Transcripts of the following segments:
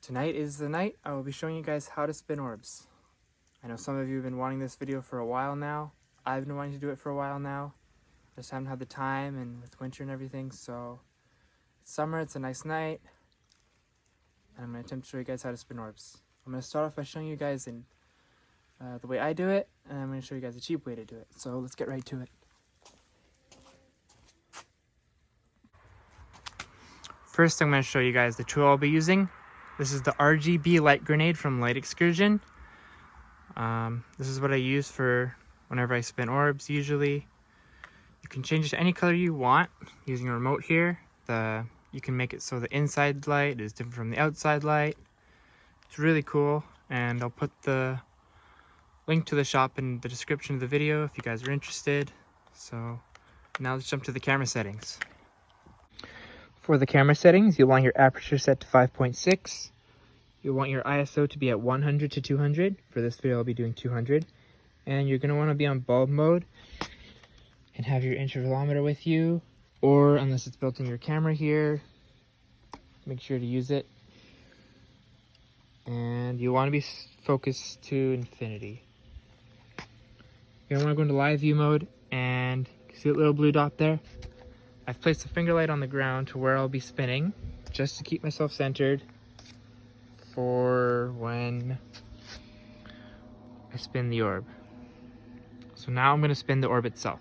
Tonight is the night I will be showing you guys how to spin orbs. I know some of you have been wanting this video for a while now. I've been wanting to do it for a while now. I just haven't had the time, and with winter and everything, so it's summer, it's a nice night, and I'm going to attempt to show you guys how to spin orbs. I'm going to start off by showing you guys the way I do it, and I'm going to show you guys a cheap way to do it. So let's get right to it. First, I'm going to show you guys the tool I'll be using. This is the RGB light grenade from Light Excursion. This is what I use for whenever I spin orbs usually. You can change it to any color you want using a remote here. You can make it so the inside light is different from the outside light. It's really cool, and I'll put the link to the shop in the description of the video if you guys are interested. So now let's jump to the camera settings. For the camera settings, you'll want your aperture set to 5.6. You'll want your ISO to be at 100 to 200. For this video, I'll be doing 200. And you're going to want to be on bulb mode and have your intervalometer with you, or unless it's built in your camera here, make sure to use it. And you want to be focused to infinity. You're going to want to go into live view mode, and see that little blue dot there? I've placed a finger light on the ground to where I'll be spinning, just to keep myself centered for when I spin the orb. So now I'm going to spin the orb itself.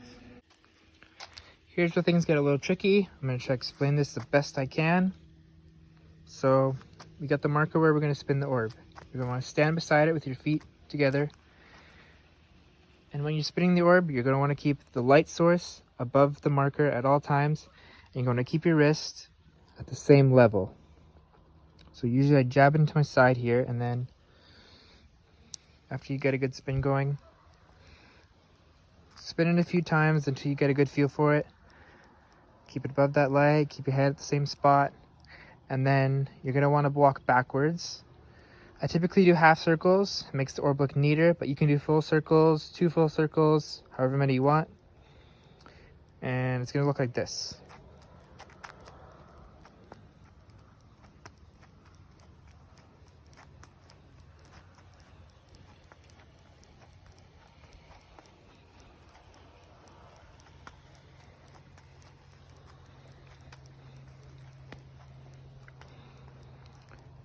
Here's where things get a little tricky. I'm going to try to explain this the best I can. So we got the marker where we're going to spin the orb. You're going to want to stand beside it with your feet together. And when you're spinning the orb, you're going to want to keep the light source above the marker at all times. And you're going to keep your wrist at the same level. So usually I jab it into my side here, and then after you get a good spin going, spin it a few times until you get a good feel for it. Keep it above that light, keep your head at the same spot, and then you're going to want to walk backwards. I typically do half circles. It makes the orb look neater, but you can do full circles, 2 full circles, however many you want. And it's going to look like this.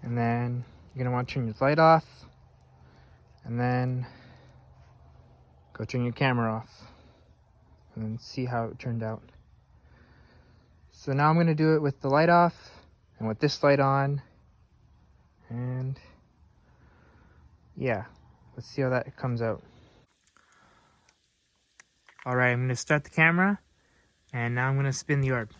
And then you're going to want to turn your light off, and then go turn your camera off, and then see how it turned out. So now I'm going to do it with the light off and with this light on, and yeah, let's see how that comes out. Alright, I'm going to start the camera, and now I'm going to spin the orb.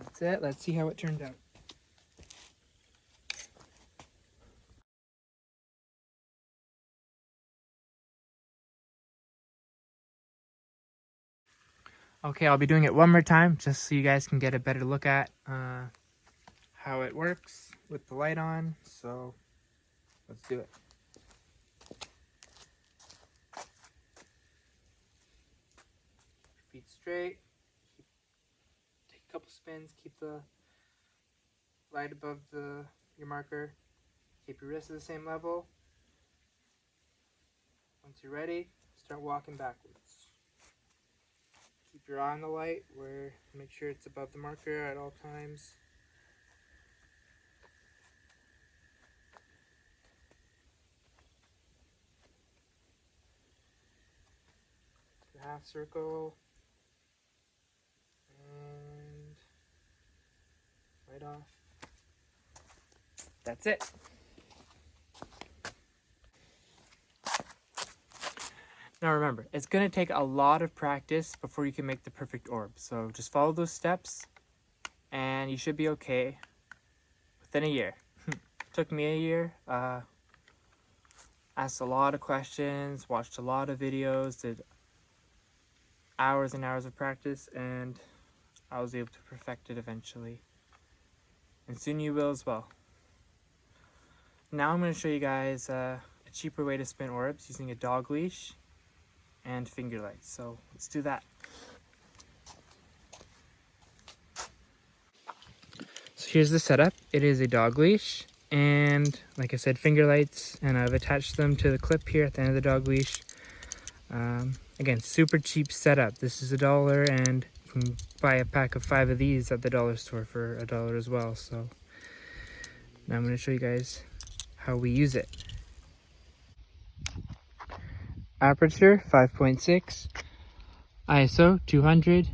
That's it. Let's see how it turned out. Okay, I'll be doing it one more time just so you guys can get a better look at how it works with the light on. So let's do it. Feet straight. Take a couple spins. Keep the light above your marker. Keep your wrist at the same level. Once you're ready, start walking backwards. Keep your eye on the light, make sure it's above the marker at all times. Do a half circle, and light off. That's it. Now remember, it's going to take a lot of practice before you can make the perfect orb. So just follow those steps and you should be okay within a year. Took me a year. Asked a lot of questions, watched a lot of videos, did hours and hours of practice, and I was able to perfect it eventually. And soon you will as well. Now I'm going to show you guys a cheaper way to spin orbs using a dog leash and finger lights. So let's do that. So here's the setup. It is a dog leash and, like I said, finger lights, and I've attached them to the clip here at the end of the dog leash. Again, super cheap setup. This is $1, and you can buy a pack of 5 of these at the dollar store for $1 as well. So now I'm going to show you guys how we use it. Aperture 5.6, ISO 200.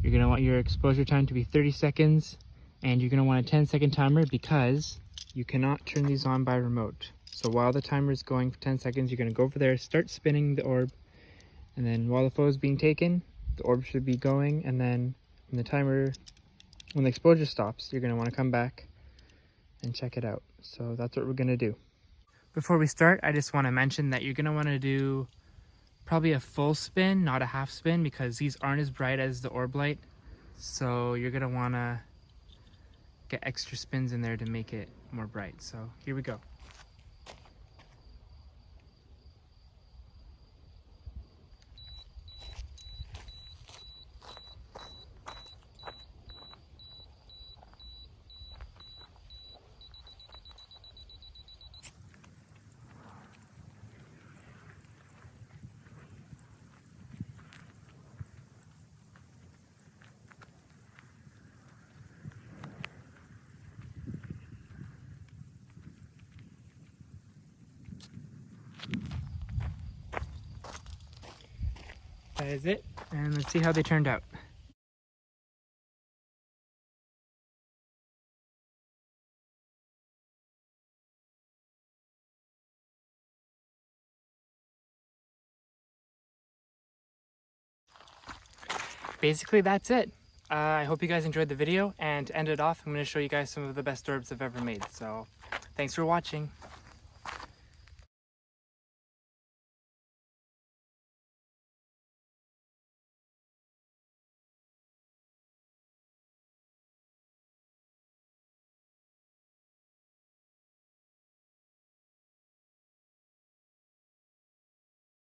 You're going to want your exposure time to be 30 seconds, and you're going to want a 10-second timer because you cannot turn these on by remote. So while the timer is going for 10 seconds, you're going to go over there, start spinning the orb, and then while the photo is being taken, the orb should be going, and then when the exposure stops, you're going to want to come back and check it out. So that's what we're going to do. Before we start, I just want to mention that you're going to want to do probably a full spin, not a half spin, because these aren't as bright as the orb light. So you're going to want to get extra spins in there to make it more bright. So here we go. That is it, and let's see how they turned out. Basically, that's it. I hope you guys enjoyed the video, and to end it off, I'm going to show you guys some of the best orbs I've ever made. So thanks for watching.